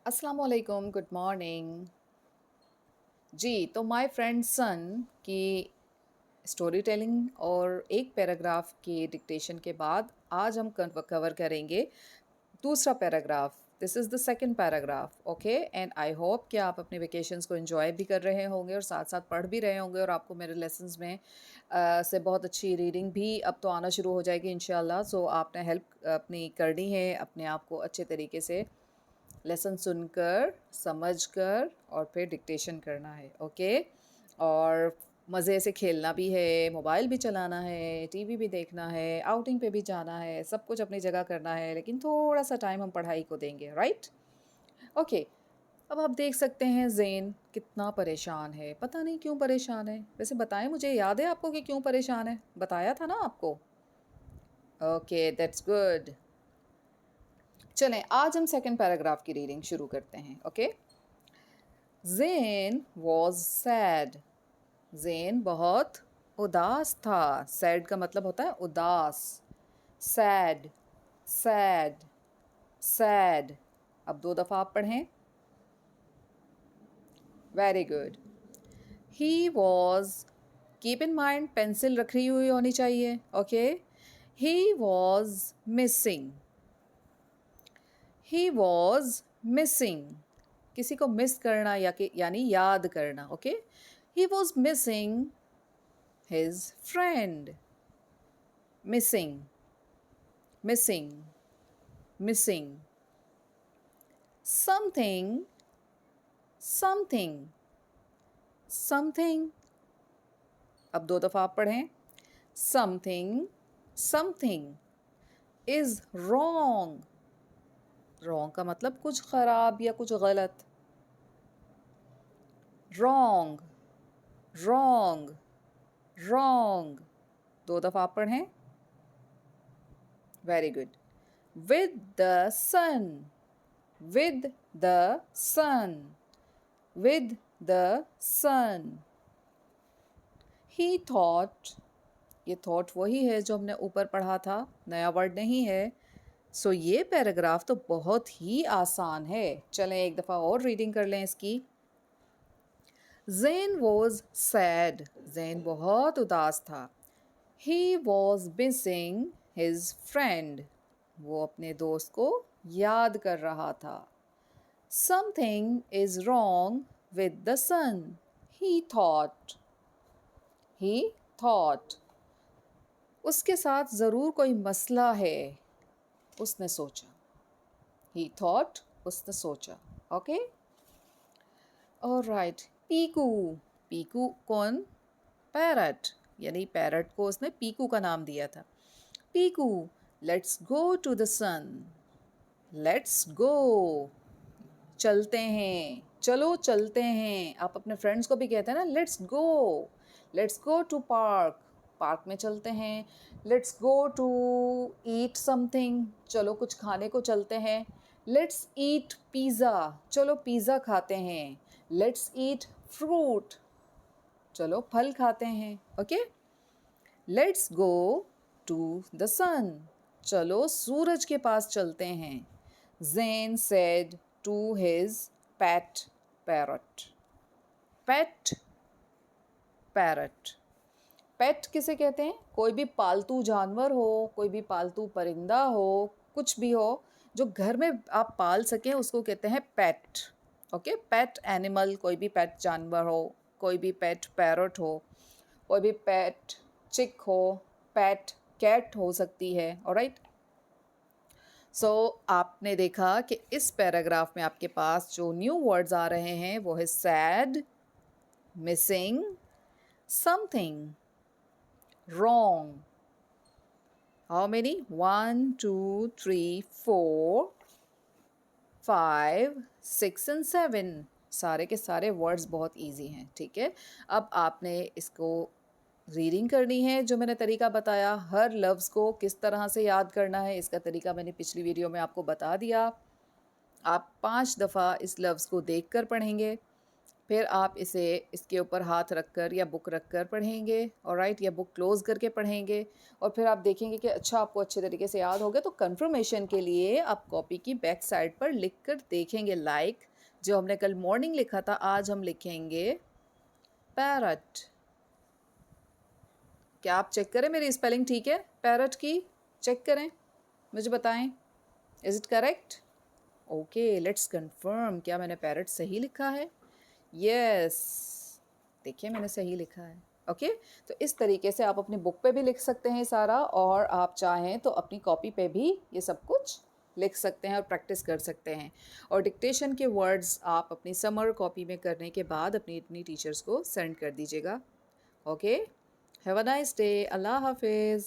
अस्सलाम वालेकुम, good morning. जी, तो माय फ्रेंड सन की स्टोरी टेलिंग और एक पैराग्राफ की डिक्टेशन के बाद आज हम कवर करेंगे दूसरा paragraph. This is the second paragraph, okay? And I hope कि आप अपने वेकेशंस को एंजॉय भी कर रहे होंगे और साथ-साथ पढ़ भी रहे होंगे और आपको मेरे लेसन्स में से बहुत अच्छी रीडिंग भी अब तो आना शुरू हो जाएगी इंशाल्लाह। सो आपने हेल्प अपनी करनी है, अपने आप को अच्छे तरीके से लेसन सुनकर, समझकर और फिर डिक्टेशन करना है, ओके? और मज़े से खेलना भी है, मोबाइल भी चलाना है, टीवी भी देखना है, आउटिंग पे भी जाना है, सब कुछ अपनी जगह करना है, लेकिन थोड़ा-सा टाइम हम पढ़ाई को देंगे, राइट? ओके, अब आप देख सकते हैं ज़ेन कितना परेशान है, पता नहीं क्यों परेशान है? वैसे बताएँ मुझे याद है आपको कि क्यों परेशान है? बताया था ना आपको? Okay, that's good. चलें, आज हम सेकंड पैराग्राफ की रीडिंग शुरू करते हैं, okay? Zen was sad. Zen बहुत उदास था। सैड का मतलब होता है उदास। Sad, sad, sad. अब 2 दफ़ा आप पढ़ें। Very good. He was, keep in mind pencil रखी हुई होनी चाहिए, okay? He was missing. He was missing, किसी को मिस करना या कि यानी याद करना, okay? He was missing his friend. Missing, missing, missing. Something, something, something. अब 2 दफ़ा आप पढ़ें। Something, something is wrong. Wrong का मतलब कुछ ख़राब या कुछ गलत। Wrong, wrong, wrong. 2 दफ़ा आप पढ़ें। Very good. With the sun, with the sun, with the sun. He thought, ये थॉट वही है जो हमने ऊपर पढ़ा था, नया वर्ड नहीं है। सो ये पैराग्राफ तो बहुत ही आसान है। चलें एक दफ़ा और रीडिंग कर लें इसकी। ज़ेन वॉज सैड, ज़ेन बहुत उदास था। He was missing his friend, वो अपने दोस्त को याद कर रहा था। Something is wrong with the sun, he thought, he thought, उसके साथ ज़रूर कोई मसला है, उसने सोचा। ही थॉट, उसने सोचा, ओके? ऑलराइट। पीकू, पीकू कौन? पैरट, यानी पैरट को उसने पीकू का नाम दिया था। Piku, let's go to the sun, let's go, चलते हैं, चलो चलते हैं। आप अपने फ्रेंड्स को भी कहते हैं ना, let's go to park, park में चलते हैं। Let's go to eat something, चलो कुछ खाने को चलते हैं। लेट्स ईट पिज़्ज़ा, चलो पिज़्ज़ा खाते हैं। लेट्स ईट फ्रूट, चलो फल खाते हैं, okay? Let's go to the sun, चलो सूरज के पास चलते हैं। Zen said to his pet parrot, pet parrot. Pet किसे कहते हैं? कोई भी पालतू जानवर हो, कोई भी पालतू परिंदा हो, कुछ भी हो जो घर में आप पाल सकें, उसको कहते हैं पेट, ओके? पेट एनिमल, कोई भी पेट जानवर हो, कोई भी पेट पैरट हो, कोई भी पेट चिक हो, पेट कैट हो सकती है, ऑलराइट? सो आपने देखा कि इस पैराग्राफ में आपके पास जो न्यू वर्ड्स आ रहे हैं वो है sad, missing, something, wrong. How many? 1, 2, 3, 4, 5, 6 and 7. सारे के सारे वर्ड्स बहुत इजी हैं, ठीक है? अब आपने इसको रीडिंग करनी है, जो मैंने तरीका बताया। हर लफ्ज़ को किस तरह से याद करना है, इसका तरीका मैंने पिछली वीडियो में आपको बता दिया। आप 5 दफ़ा इस लफ्ज़ को देखकर पढ़ेंगे, फिर आप इसे इसके ऊपर हाथ रख कर या बुक रख कर पढ़ेंगे, ऑलराइट, या बुक क्लोज़ करके पढ़ेंगे, और फिर आप देखेंगे कि अच्छा आपको अच्छे तरीके से याद हो गया। तो कंफर्मेशन के लिए आप कॉपी की बैक साइड पर लिख कर देखेंगे, लाइक जो हमने कल मॉर्निंग लिखा था, आज हम लिखेंगे पैरट। क्या आप चेक करें मेरी स्पेलिंग ठीक है पैरट की? चेक करें, मुझे बताएं, is it correct? Okay, let's confirm, क्या मैंने पैरट सही लिखा है? यस, देखिए मैंने सही लिखा है। ओके, तो इस तरीके से आप अपनी बुक पे भी लिख सकते हैं सारा, और आप चाहें तो अपनी कॉपी पे भी ये सब कुछ लिख सकते हैं और प्रैक्टिस कर सकते हैं। और डिक्टेशन के वर्ड्स आप अपनी समर कॉपी में करने के बाद अपनी अपनी टीचर्स को सेंड कर दीजिएगा। Okay, have a nice day, अल्लाह हाफिज़।